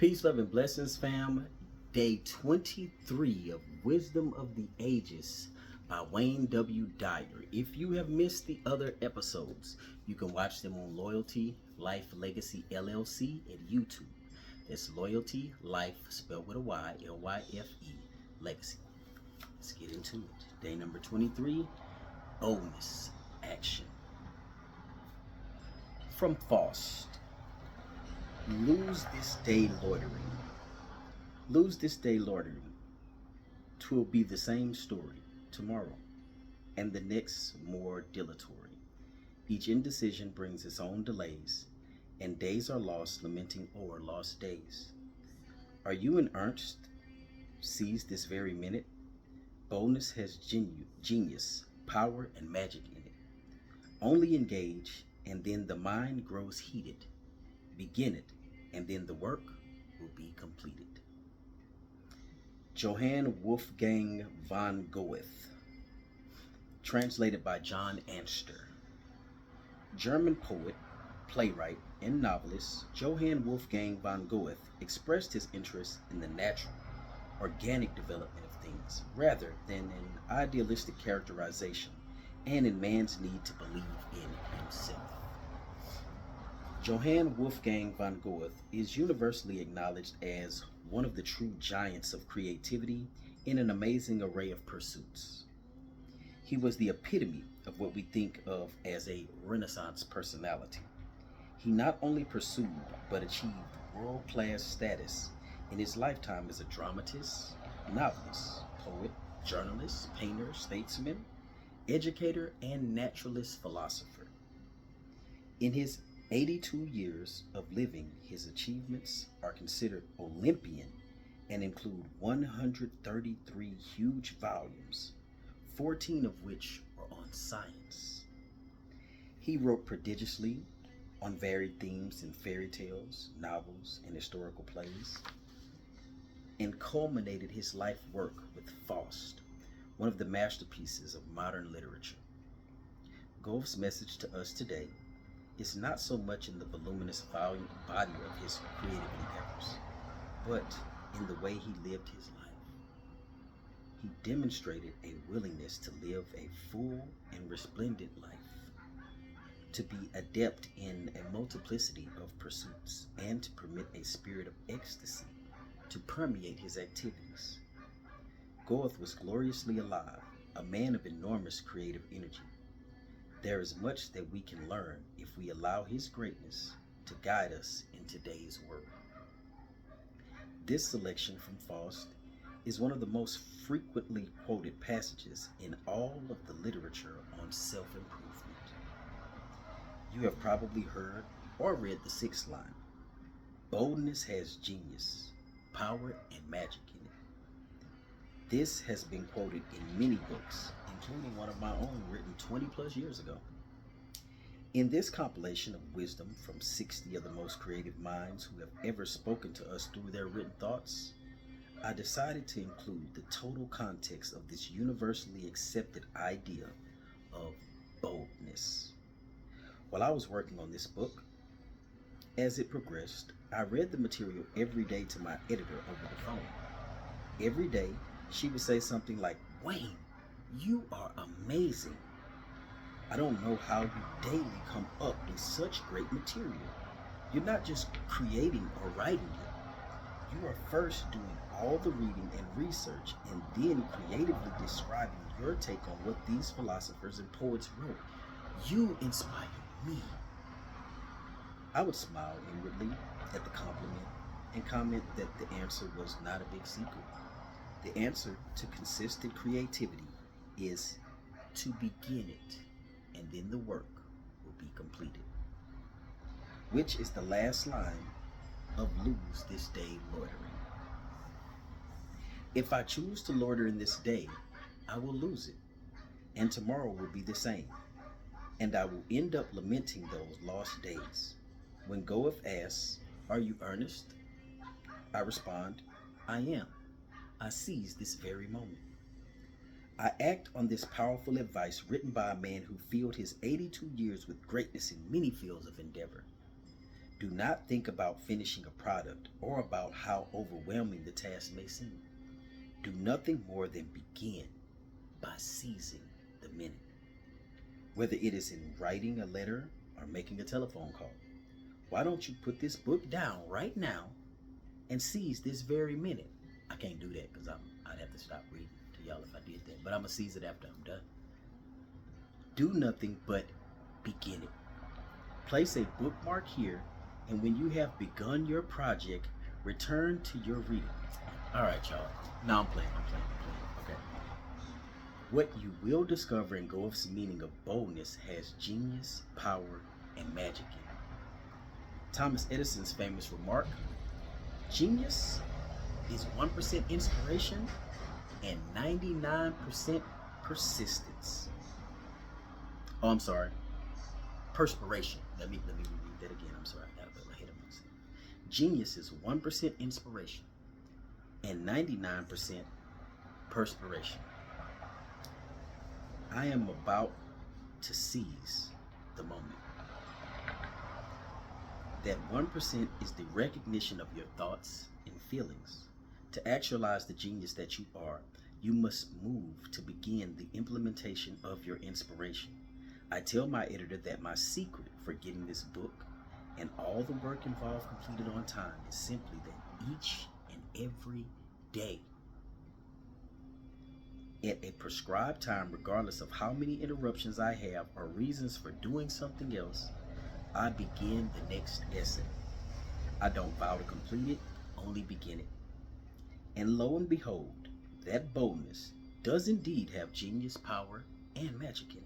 Peace, love, and blessings, fam. Day 23 of Wisdom of the Ages by Wayne W. Dyer. If you have missed the other episodes, you can watch them on Loyalty Life Legacy LLC at YouTube. That's Loyalty Life, spelled with a Y, Lyfe, Legacy. Let's get into it. Day number 23, Boldness, Action. From Faust. Lose this day loitering. Lose this day loitering. 'Twill be the same story tomorrow, and the next more dilatory. Each indecision brings its own delays, and days are lost lamenting o'er lost days. Are you in earnest? Seize this very minute. Boldness has genius, power, and magic in it. Only engage, and then the mind grows heated. Begin it, and then the work will be completed. Johann Wolfgang von Goethe, translated by John Anster. German poet, playwright, and novelist Johann Wolfgang von Goethe expressed his interest in the natural, organic development of things rather than an idealistic characterization and in man's need to believe in himself. Johann Wolfgang von Goethe is universally acknowledged as one of the true giants of creativity in an amazing array of pursuits. He was the epitome of what we think of as a Renaissance personality. He not only pursued but achieved world-class status in his lifetime as a dramatist, novelist, poet, journalist, painter, statesman, educator, and naturalist philosopher. In his 82 years of living, his achievements are considered Olympian and include 133 huge volumes, 14 of which are on science. He wrote prodigiously on varied themes in fairy tales, novels, and historical plays, and culminated his life work with Faust, one of the masterpieces of modern literature. Goethe's message to us today is not so much in the voluminous body of his creative endeavors, but in the way he lived his life. He demonstrated a willingness to live a full and resplendent life, to be adept in a multiplicity of pursuits, and to permit a spirit of ecstasy to permeate his activities. Goethe was gloriously alive, a man of enormous creative energy. There is much that we can learn if we allow his greatness to guide us in today's world. This selection from Faust is one of the most frequently quoted passages in all of the literature on self-improvement. You have probably heard or read the sixth line. Boldness has genius, power, and magic in it. This has been quoted in many books, including one of my own written 20 plus years ago. In this compilation of wisdom from 60 of the most creative minds who have ever spoken to us through their written thoughts, I decided to include the total context of this universally accepted idea of boldness. While I was working on this book, as it progressed, I read the material every day to my editor over the phone. Every day, she would say something like, "Wayne, you are amazing. I don't know how you daily come up with such great material. You're not just creating or writing it. You are first doing all the reading and research and then creatively describing your take on what these philosophers and poets wrote. You inspire me." I would smile inwardly at the compliment and comment that the answer was not a big secret. The answer to consistent creativity is to begin it, and then the work will be completed. Which is the last line of Lose This Day Loitering. If I choose to loiter in this day, I will lose it, and tomorrow will be the same, and I will end up lamenting those lost days. When Goethe asks, "Are you earnest?" I respond, "I am. I seize this very moment." I act on this powerful advice written by a man who filled his 82 years with greatness in many fields of endeavor. Do not think about finishing a product or about how overwhelming the task may seem. Do nothing more than begin by seizing the minute. Whether it is in writing a letter or making a telephone call, why don't you put this book down right now and seize this very minute? I can't do that because I'd have to stop reading to y'all if I did that, but I'm going to seize it after I'm done. Do nothing but begin it. Place a bookmark here, and when you have begun your project, return to your reading. All right, y'all. Now I'm playing. Okay. What you will discover in Goff's meaning of boldness has genius, power, and magic in it. Thomas Edison's famous remark, genius is 1% inspiration and 99% persistence. Oh, I'm sorry. Perspiration. Let me reread that again. I'm sorry. I got a bit ahead of myself. Genius is 1% inspiration and 99% perspiration. I am about to seize the moment. That 1% is the recognition of your thoughts and feelings. To actualize the genius that you are, you must move to begin the implementation of your inspiration. I tell my editor that my secret for getting this book and all the work involved completed on time is simply that each and every day, at a prescribed time, regardless of how many interruptions I have or reasons for doing something else, I begin the next essay. I don't vow to complete it, only begin it. And lo and behold, that boldness does indeed have genius, power, and magic in it.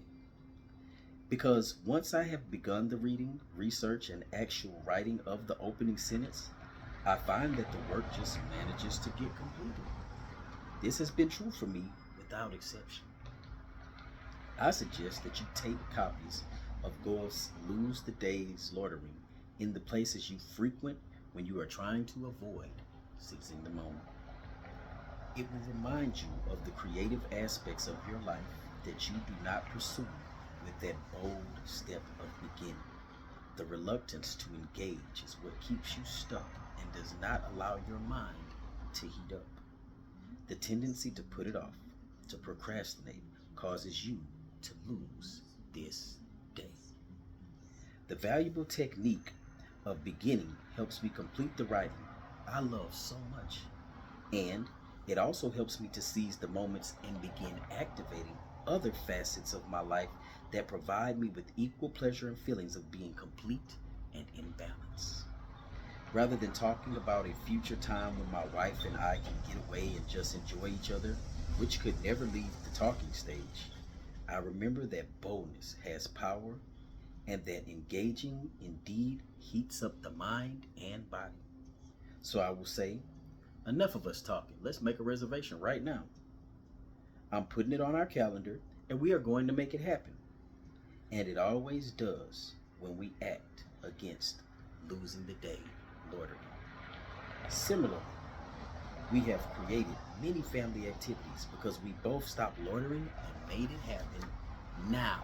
Because once I have begun the reading, research, and actual writing of the opening sentence, I find that the work just manages to get completed. This has been true for me without exception. I suggest that you take copies of Goff's Lose the Days Loitering in the places you frequent when you are trying to avoid seizing the moment. It will remind you of the creative aspects of your life that you do not pursue with that bold step of beginning. The reluctance to engage is what keeps you stuck and does not allow your mind to heat up. The tendency to put it off, to procrastinate, causes you to lose this day. The valuable technique of beginning helps me complete the writing I love so much, and it also helps me to seize the moments and begin activating other facets of my life that provide me with equal pleasure and feelings of being complete and in balance. Rather than talking about a future time when my wife and I can get away and just enjoy each other, which could never leave the talking stage, I remember that boldness has power and that engaging indeed heats up the mind and body. So I will say, enough of us talking. Let's make a reservation right now. I'm putting it on our calendar, and we are going to make it happen. And it always does when we act against losing the day loitering. Similarly, we have created many family activities because we both stopped loitering and made it happen now.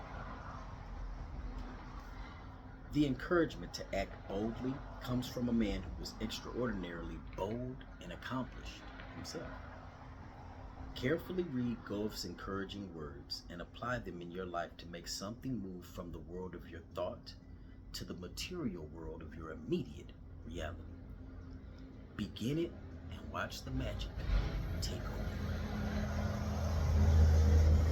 The encouragement to act boldly comes from a man who was extraordinarily bold and accomplished himself. Carefully read Goff's encouraging words and apply them in your life to make something move from the world of your thought to the material world of your immediate reality. Begin it and watch the magic take over.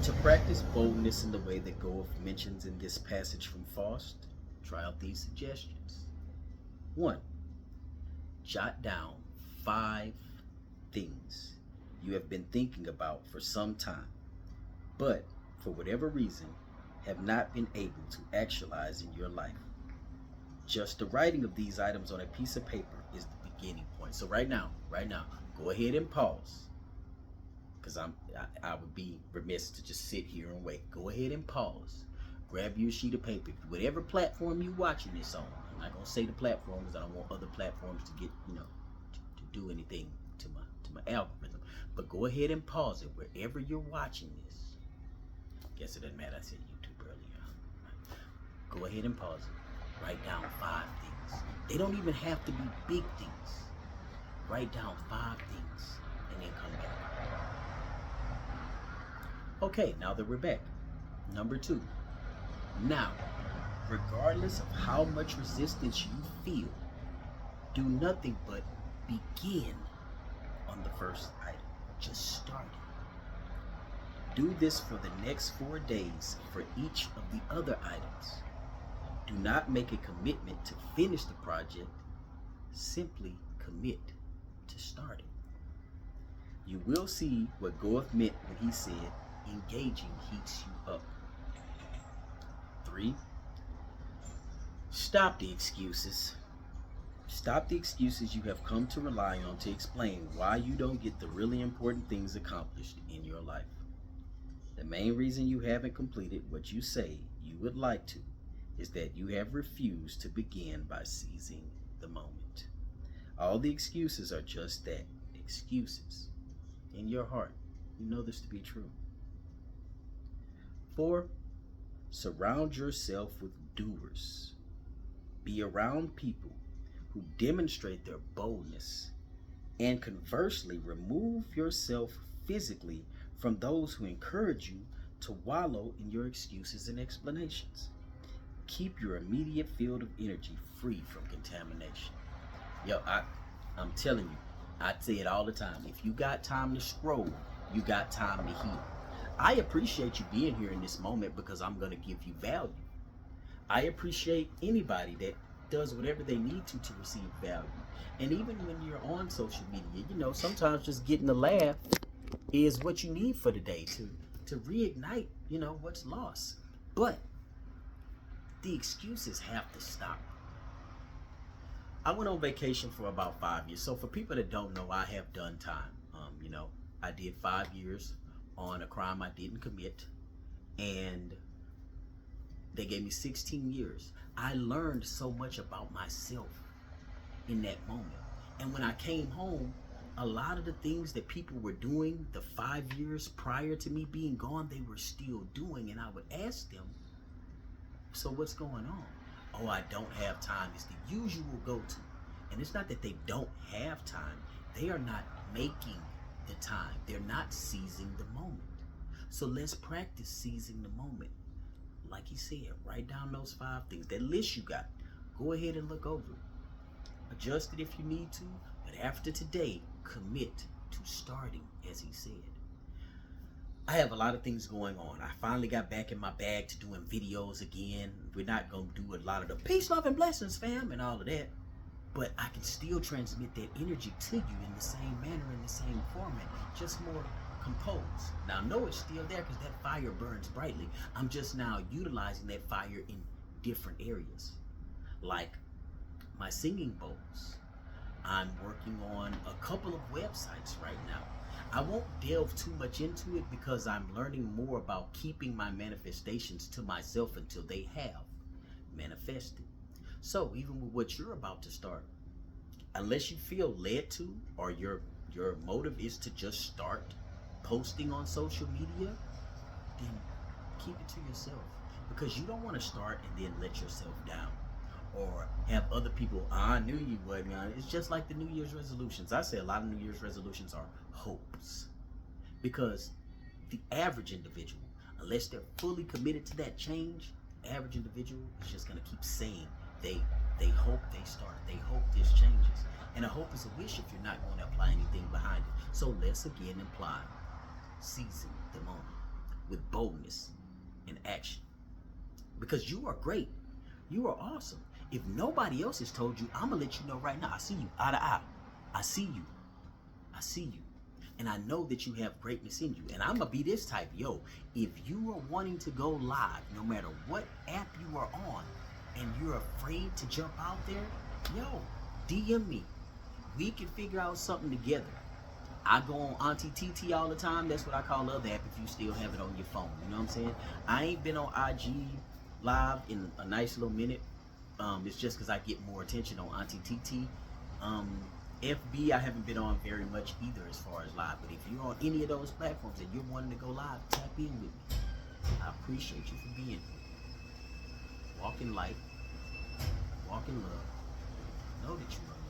To practice boldness in the way that Goff mentions in this passage from Faust, try out these suggestions. 1. Jot down 5 things you have been thinking about for some time, but for whatever reason have not been able to actualize in your life. Just the writing of these items on a piece of paper is the beginning point. So right now, go ahead and pause, because I would be remiss to just sit here and wait. Go ahead and pause. Grab your sheet of paper. Whatever platform you're watching this on. I'm not gonna say the platform because I don't want other platforms to get, to do anything to my algorithm. But go ahead and pause it wherever you're watching this. Guess it doesn't matter. I said YouTube earlier. Go ahead and pause it. Write down 5 things. They don't even have to be big things. Write down 5 things and then come back. Okay, now that we're back. Number 2. Now, regardless of how much resistance you feel, do nothing but begin on the first item. Just start it. Do this for the next 4 days for each of the other items. Do not make a commitment to finish the project. Simply commit to starting. You will see what Goethe meant when he said, engaging heats you up. 3. Stop the excuses. Stop the excuses you have come to rely on to explain why you don't get the really important things accomplished in your life. The main reason you haven't completed what you say you would like to is that you have refused to begin by seizing the moment. All the excuses are just that, excuses. In your heart, you know this to be true. 4. Surround yourself with doers. Be around people who demonstrate their boldness, and conversely, remove yourself physically from those who encourage you to wallow in your excuses and explanations. Keep your immediate field of energy free from contamination. Yo, I'm telling you, I say it all the time. If you got time to scroll, you got time to heal. I appreciate you being here in this moment because I'm going to give you value. I appreciate anybody that does whatever they need to receive value. And even when you're on social media, you know, sometimes just getting a laugh is what you need for the day to reignite, you know, what's lost. But the excuses have to stop. I went on vacation for about 5 years. So for people that don't know, I have done time. You know, I did 5 years on a crime I didn't commit, and they gave me 16 years. I learned so much about myself in that moment. And when I came home, a lot of the things that people were doing the 5 years prior to me being gone, they were still doing. And I would ask them, so what's going on? Oh, I don't have time. It's the usual go-to. And it's not that they don't have time. They are not making the time. They're not seizing the moment. So let's practice seizing the moment. Like he said, write down those 5 things. That list you got, go ahead and look over it. Adjust it if you need to, but after today, commit to starting, as he said. I have a lot of things going on. I finally got back in my bag to doing videos again. We're not going to do a lot of the peace, love, and blessings, fam, and all of that. But I can still transmit that energy to you in the same manner, in the same format, just more composed. Now, I know it's still there because that fire burns brightly. I'm just now utilizing that fire in different areas. Like my singing bowls. I'm working on a couple of websites right now. I won't delve too much into it because I'm learning more about keeping my manifestations to myself until they have manifested. So even with what you're about to start, unless you feel led to, or your motive is to just start posting on social media, then keep it to yourself, because you don't want to start and then let yourself down or have other people, I knew you wasn't. It's just like the New Year's resolutions. I say a lot of New Year's resolutions are hopes, because the average individual, unless they're fully committed to that change, the average individual is just going to keep saying they hope they start, they hope this changes. And a hope is a wish if you're not going to apply anything behind it. So let's again imply seizing the moment with boldness and action, because you are great, you are awesome. If nobody else has told you, I'm gonna let you know right now. I see you eye to eye. I see you. I see you. And I know that you have greatness in you. And I'm gonna be this type. Yo, if you are wanting to go live, no matter what app you are on, and you're afraid to jump out there, yo, DM me. We can figure out something together. I go on Auntie TT all the time. That's what I call the other app if you still have it on your phone. You know what I'm saying? I ain't been on IG live in a nice little minute. It's just because I get more attention on Auntie TT. FB, I haven't been on very much either as far as live. But if you're on any of those platforms and you're wanting to go live, tap in with me. I appreciate you for being here. Walk in light. walk in love. Know that you are